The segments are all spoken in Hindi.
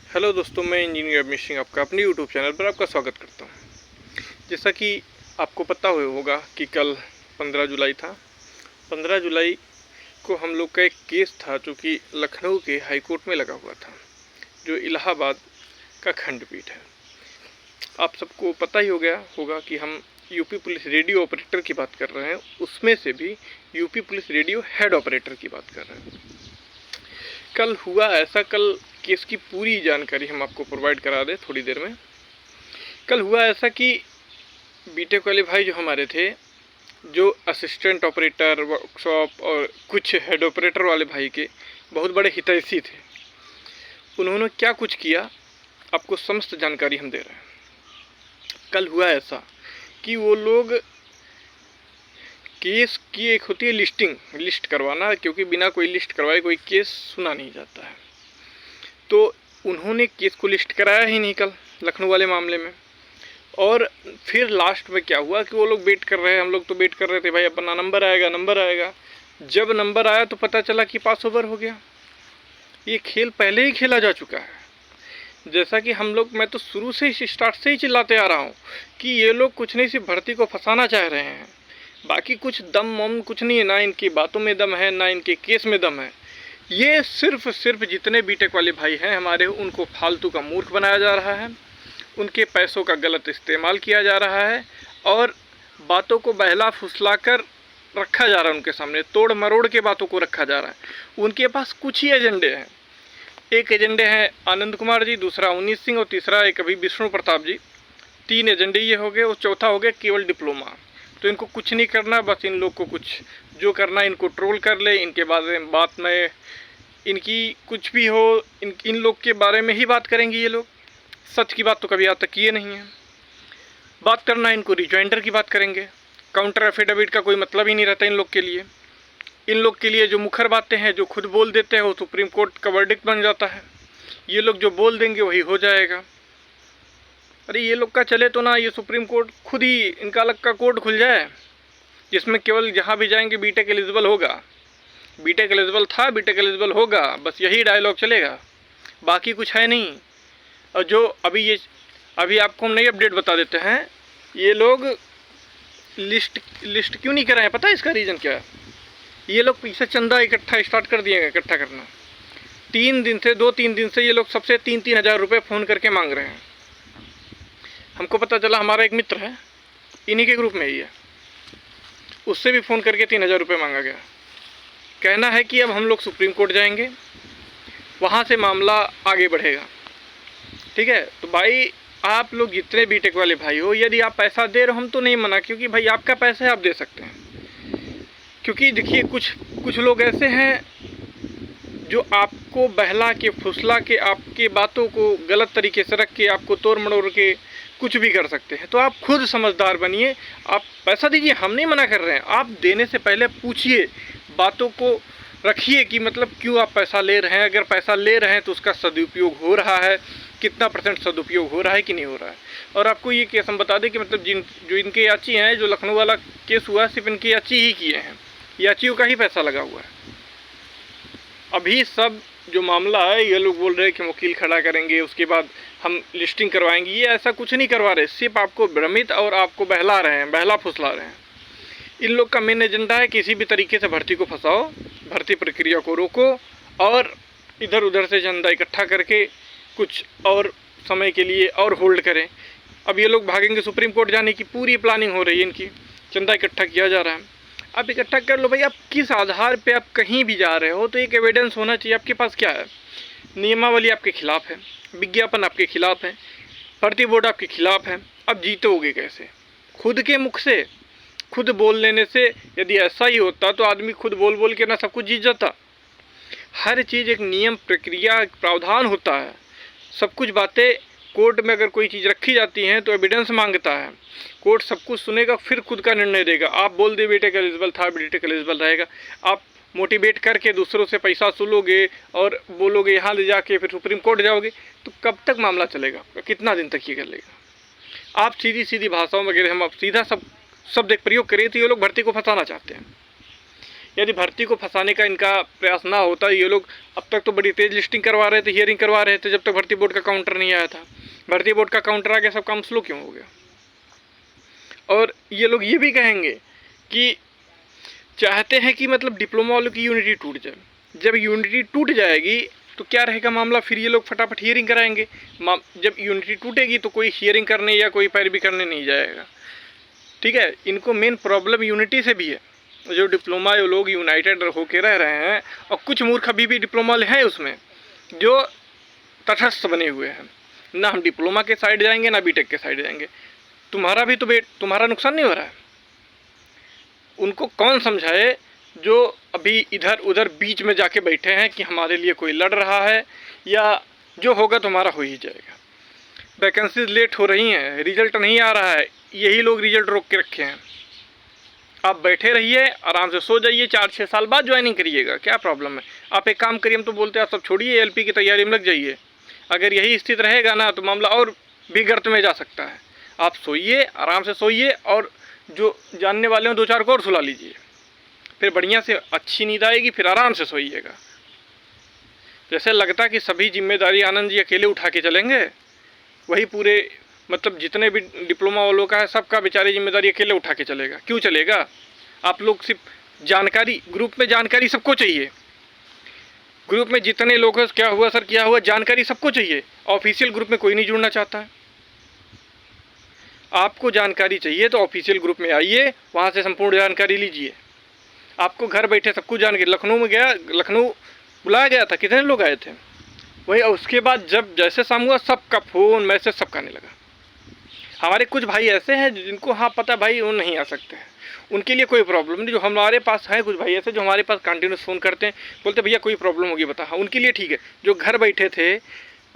हेलो दोस्तों, मैं इंजीनियर अमित सिंह आपका अपने यूट्यूब चैनल पर आपका स्वागत करता हूं। जैसा कि आपको पता होगा कि कल 15 जुलाई था। 15 जुलाई को हम लोग का एक केस था जो कि लखनऊ के हाई कोर्ट में लगा हुआ था, जो इलाहाबाद का खंडपीठ है। आप सबको पता ही हो गया होगा कि हम यूपी पुलिस रेडियो ऑपरेटर की बात कर रहे हैं, उसमें से भी UP police radio head operator की बात कर रहे हैं। कल हुआ ऐसा, कल केस की पूरी जानकारी हम आपको प्रोवाइड करा दें थोड़ी देर में। कल हुआ ऐसा कि बीटेक वाले भाई जो हमारे थे, जो असिस्टेंट ऑपरेटर, वर्कशॉप और कुछ हेड ऑपरेटर वाले भाई के बहुत बड़े हितैषी थे, उन्होंने क्या कुछ किया आपको समस्त जानकारी हम दे रहे हैं। कल हुआ ऐसा कि वो लोग केस की एक होती है लिस्ट करवाना, क्योंकि बिना कोई लिस्ट करवाए कोई केस सुना नहीं जाता है। तो उन्होंने केस को लिस्ट कराया ही नहीं कल लखनऊ वाले मामले में। और फिर लास्ट में क्या हुआ कि वो लोग वेट कर रहे हैं, हम लोग तो वेट कर रहे थे भाई अपना नंबर आएगा नंबर आएगा। जब नंबर आया तो पता चला कि पास ओवर हो गया। ये खेल पहले ही खेला जा चुका है। जैसा कि मैं तो शुरू से ही स्टार्ट से ही चिल्लाते आ रहा हूँ कि ये लोग कुछ नहीं, सिर्फ भर्ती को फंसाना चाह रहे हैं। बाकी कुछ दम वम कुछ नहीं है, ना इनकी बातों में दम है ना इनके केस में दम है। ये सिर्फ जितने बीटेक वाले भाई हैं हमारे, उनको फालतू का मूर्ख बनाया जा रहा है, उनके पैसों का गलत इस्तेमाल किया जा रहा है और बातों को बहला फुसला कर रखा जा रहा है। उनके सामने तोड़ मरोड़ के बातों को रखा जा रहा है। उनके पास कुछ ही एजेंडे हैं। एक एजेंडे हैं आनंद कुमार जी, दूसरा उन्नीस सिंह और तीसरा एक अभी विष्णु प्रताप जी। 3 एजेंडे ये हो गए और चौथा हो गया केवल डिप्लोमा। तो इनको कुछ नहीं करना, बस इन लोग को कुछ जो करना इनको ट्रोल कर ले, इनके बात में इनकी कुछ भी हो, इन लोग के बारे में ही बात करेंगे ये लोग। सच की बात तो कभी आज तक किए नहीं है। बात करना इनको रिजॉइंडर की बात करेंगे। काउंटर एफिडेविट का कोई मतलब ही नहीं रहता इन लोग के लिए। इन लोग के लिए जो मुखर बातें हैं, जो खुद बोल देते हैं, वो सुप्रीम कोर्ट का वर्डिक्ट बन जाता है। ये लोग जो बोल देंगे वही हो जाएगा। अरे ये लोग का चले तो ना, ये सुप्रीम कोर्ट खुद ही इनका अलग का कोर्ट खुल जाए, जिसमें केवल जहाँ भी जाएंगे बीटेक एलिजिबल होगा, बीटेक एलिजिबल था, बीटेक एलिजिबल होगा, बस यही डायलॉग चलेगा, बाकी कुछ है नहीं। और जो अभी आपको हम नई अपडेट बता देते हैं, ये लोग लिस्ट क्यों नहीं कराएं, पता है इसका रीज़न क्या है? ये लोग पीछे चंदा इकट्ठा स्टार्ट कर दिए, इकट्ठा करना। 2-3 दिन से ये लोग सबसे 3-3 हज़ार रुपये फ़ोन करके मांग रहे हैं। हमको पता चला, हमारा एक मित्र है, इन्हीं के ग्रुप में ही है, उससे भी फ़ोन करके 3 हज़ार रुपये मांगा गया। कहना है कि अब हम लोग सुप्रीम कोर्ट जाएंगे, वहाँ से मामला आगे बढ़ेगा। ठीक है, तो भाई आप लोग जितने बीटेक वाले भाई हो, यदि आप पैसा दे रहे हो, हम तो नहीं मना, क्योंकि भाई आपका पैसा है, आप दे सकते हैं। क्योंकि देखिए कुछ लोग ऐसे हैं जो आपको बहला के फुसला के आपके बातों को गलत तरीके से रख के आपको तोड़ मड़ोड़ के कुछ भी कर सकते हैं। तो आप खुद समझदार बनिए, आप पैसा दीजिए, हम नहीं मना कर रहे हैं। आप देने से पहले पूछिए, बातों को रखिए कि मतलब क्यों आप पैसा ले रहे हैं। अगर पैसा ले रहे हैं तो उसका सदुपयोग हो रहा है, कितना % सदुपयोग हो रहा है कि नहीं हो रहा है। और आपको ये केस हम बता दें कि मतलब जो इनके याची हैं, जो लखनऊ वाला केस हुआ है, सिर्फ इनके याची ही किए हैं, याचियों का ही पैसा लगा हुआ है। अभी सब जो मामला है, ये लोग बोल रहे हैं कि वकील खड़ा करेंगे, उसके बाद हम लिस्टिंग करवाएंगे। ये ऐसा कुछ नहीं करवा रहे, सिर्फ आपको भ्रमित और आपको बहला रहे हैं, बहला फुसला रहे हैं। इन लोग का मेन एजेंडा है किसी भी तरीके से भर्ती को फंसाओ, भर्ती प्रक्रिया को रोको और इधर उधर से चंदा इकट्ठा करके कुछ और समय के लिए और होल्ड करें। अब ये लोग भागेंगे सुप्रीम कोर्ट जाने की पूरी प्लानिंग हो रही है इनकी, चंदा इकट्ठा किया जा रहा है। आप इकट्ठा कर लो भाई, आप किस आधार पे आप कहीं भी जा रहे हो तो एक एविडेंस होना चाहिए। आपके पास क्या है? नियमावली आपके खिलाफ है, विज्ञापन आपके खिलाफ है, भर्ती बोर्ड आपके खिलाफ है। अब जीतोगे कैसे? खुद के मुख से खुद बोल लेने से। यदि ऐसा ही होता तो आदमी खुद बोल बोल के ना सब कुछ जीत जाता। हर चीज़ एक नियम, प्रक्रिया, प्रावधान होता है। सब कुछ बातें कोर्ट में अगर कोई चीज़ रखी जाती हैं तो एविडेंस मांगता है, कोर्ट सब कुछ सुनेगा, फिर खुद का निर्णय देगा। आप बोल दे बीटेक एलिजिबल था, बीटेक एलिजिबल रहेगा, आप मोटिवेट करके दूसरों से पैसा वसूलोगे और बोलोगे यहाँ ले जाके फिर सुप्रीम कोर्ट जाओगे, तो कब तक मामला चलेगा? कितना दिन तक ये कर लेगा? आप सीधी सीधी भाषाओं वगैरह हम आप सीधा शब्द एक प्रयोग करिए तो ये लोग भर्ती को फंसाना चाहते हैं। यदि भर्ती को फंसाने का इनका प्रयास ना होता, ये लोग अब तक तो बड़ी तेज लिस्टिंग करवा रहे थे, हियरिंग करवा रहे थे, जब तक भर्ती बोर्ड का काउंटर नहीं आया था। भर्ती बोर्ड का काउंटर आ गया, सब काम स्लो क्यों हो गया? और ये लोग ये भी कहेंगे कि चाहते हैं कि मतलब डिप्लोमा वालों की यूनिटी टूट जाए। जब यूनिटी टूट जाएगी तो क्या रहेगा मामला, फिर ये लोग फटाफट हियरिंग कराएंगे। जब यूनिटी टूटेगी तो कोई हियरिंग करने या कोई पैरवी करने नहीं जाएगा। ठीक है, इनको मेन प्रॉब्लम यूनिटी से भी है। जो डिप्लोमा जो लोग यूनाइटेड होकर रह रहे हैं, और कुछ मूर्ख अभी भी डिप्लोमा हैं उसमें जो तटस्थ बने हुए हैं, ना हम डिप्लोमा के साइड जाएंगे ना बीटेक के साइड जाएंगे। तुम्हारा भी तो तुम्हारा नुकसान नहीं हो रहा है। उनको कौन समझाए जो अभी इधर उधर बीच में जाके बैठे हैं कि हमारे लिए कोई लड़ रहा है, या जो होगा तुम्हारा हो ही जाएगा। वैकेंसीज लेट हो रही हैं, रिजल्ट नहीं आ रहा है, यही लोग रिजल्ट रोक के रखे हैं। आप बैठे रहिए, आराम से सो जाइए, 4-6 साल बाद ज्वाइनिंग करिएगा, क्या प्रॉब्लम है? आप एक काम करिए, हम तो बोलते हैं आप सब छोड़िए, एलपी की तैयारी में लग जाइए। अगर यही स्थिति रहेगा ना तो मामला और भी गर्त में जा सकता है। आप सोइए, आराम से सोइए, और जो जानने वाले हो 2-4 को और सुला लीजिए, फिर बढ़िया से अच्छी नींद आएगी, फिर आराम से सोइएगा। जैसे लगता कि सभी जिम्मेदारी आनंद जी अकेले उठा के चलेंगे, वही पूरे मतलब जितने भी डिप्लोमा वालों का है सबका बेचारी जिम्मेदारी अकेले उठा के चलेगा। क्यों चलेगा? आप लोग सिर्फ जानकारी, ग्रुप में जानकारी सबको चाहिए। ग्रुप में जितने लोग हैं, क्या हुआ सर, क्या हुआ, जानकारी सबको चाहिए। ऑफिशियल ग्रुप में कोई नहीं जुड़ना चाहता है। आपको जानकारी चाहिए तो ऑफिशियल ग्रुप में आइए, वहाँ से संपूर्ण जानकारी लीजिए। आपको घर बैठे सब कुछ जानकारी, लखनऊ में गया, लखनऊ बुलाया गया था, कितने लोग आए थे वही, उसके बाद जब जैसे शाम हुआ सबका फ़ोन मैसेज सबका आने लगा। हमारे कुछ भाई ऐसे हैं जिनको हाँ पता भाई वो नहीं आ सकते हैं, उनके लिए कोई प्रॉब्लम नहीं। जो हमारे पास हैं कुछ भाई ऐसे जो हमारे पास कंटिन्यूस फ़ोन करते हैं, बोलते भैया कोई प्रॉब्लम होगी बता, हाँ उनके लिए ठीक है। जो घर बैठे थे,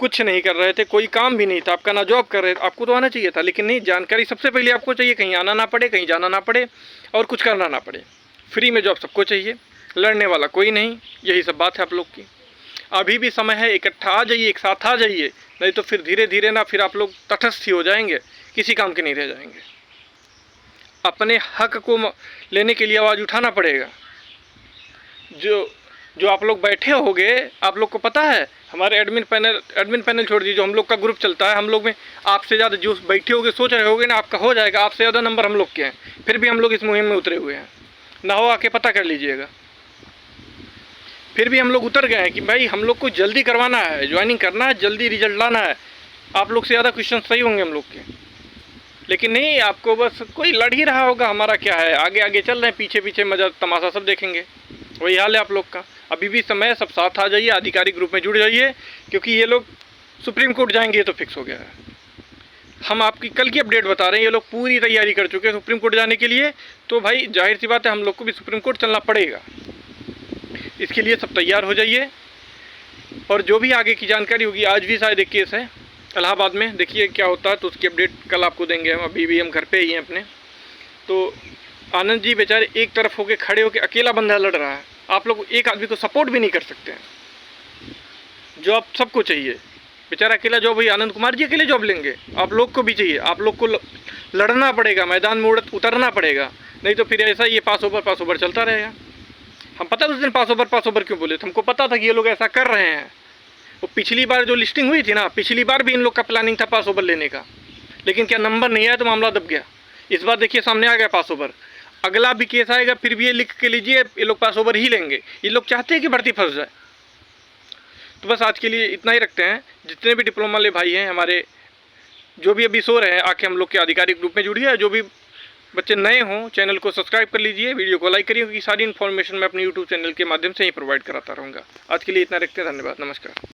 कुछ नहीं कर रहे थे, कोई काम भी नहीं था आपका, ना जॉब कर रहे थे, आपको तो आना चाहिए था, लेकिन नहीं, जानकारी सबसे पहले आपको चाहिए। कहीं आना ना पड़े, कहीं जाना ना पड़े, और कुछ करना ना पड़े। फ्री में जॉब सबको चाहिए, लड़ने वाला कोई नहीं। यही सब बात है आप लोग की। अभी भी समय है, इकट्ठा आ जाइए, एक साथ आ जाइए, नहीं तो फिर धीरे धीरे ना फिर आप लोग तटस्थ ही हो जाएंगे, किसी काम के नहीं रह जाएंगे। अपने हक को लेने के लिए आवाज़ उठाना पड़ेगा। जो आप लोग बैठे होगे, आप लोग को पता है, हमारे एडमिन पैनल छोड़ दीजिए, जो हम लोग का ग्रुप चलता है, हम लोग में आपसे ज़्यादा जो बैठे होगे सोच रहे होगे ना आपका हो जाएगा, आपसे ज़्यादा नंबर हम लोग के हैं, फिर भी हम लोग इस मुहिम में उतरे हुए हैं। ना हो आके पता कर लीजिएगा। फिर भी हम लोग उतर गए हैं कि भाई हम लोग को जल्दी करवाना है, ज्वाइनिंग करना है, जल्दी रिजल्ट लाना है। आप लोग से ज़्यादा क्वेश्चन सही होंगे हम लोग के, लेकिन नहीं, आपको बस कोई लड़ ही रहा होगा। हमारा क्या है, आगे आगे चल रहे हैं, पीछे पीछे मजा तमाशा सब देखेंगे। वही हाल है आप लोग का। अभी भी समय, सब साथ आ जाइए, आधिकारिक ग्रुप में जुड़ जाइए, क्योंकि ये लोग सुप्रीम कोर्ट जाएंगे, ये तो फिक्स हो गया है। हम आपकी कल की अपडेट बता रहे हैं, ये लोग पूरी तैयारी कर चुके हैं सुप्रीम कोर्ट जाने के लिए। तो भाई जाहिर सी बात है, हम लोग को भी सुप्रीम कोर्ट चलना पड़ेगा। इसके लिए सब तैयार हो जाइए। और जो भी आगे की जानकारी होगी, आज भी शायद एक केस है इलाहाबाद में, देखिए क्या होता है, तो उसकी अपडेट कल आपको देंगे हम। अभी भी हम घर पे ही हैं अपने। तो आनंद जी बेचारे एक तरफ होके खड़े होके अकेला बंदा लड़ रहा है। आप लोग एक आदमी को सपोर्ट भी नहीं कर सकते हैं। जॉब सबको चाहिए, बेचारा अकेला जॉब, वही आनंद कुमार जी अकेले जॉब लेंगे, आप लोग को भी चाहिए। आप लोग को लड़ना पड़ेगा, मैदान में उतरना पड़ेगा, नहीं तो फिर ऐसा ये पास ओवर चलता रहेगा। हम पता उस दिन पास ओवर क्यों बोले थे, हमको पता था कि ये लोग ऐसा कर रहे हैं। वो पिछली बार जो लिस्टिंग हुई थी ना, पिछली बार भी इन लोग का प्लानिंग था पास ओवर लेने का, लेकिन क्या नंबर नहीं आया तो मामला दब गया। इस बार देखिए सामने आ गया पास ओवर। अगला भी केस आएगा, फिर भी ये लिख के लीजिए, ये लोग पास ओवर ही लेंगे। ये लोग चाहते हैं कि भर्ती फंस जाए। तो बस आज के लिए इतना ही रखते हैं। जितने भी डिप्लोमा वाले भाई हैं हमारे, जो भी अभी सो रहे हैं, आके हम लोग के आधिकारिक ग्रुप में जुड़िए। जो भी बच्चे नए हों, चैनल को सब्सक्राइब कर लीजिए, वीडियो को लाइक करिए, क्योंकि सारी इन्फॉर्मेशन मैं अपने यूट्यूब चैनल के माध्यम से ही प्रोवाइड कराता रहूँगा। आज के लिए इतना रखते हैं, धन्यवाद, नमस्कार।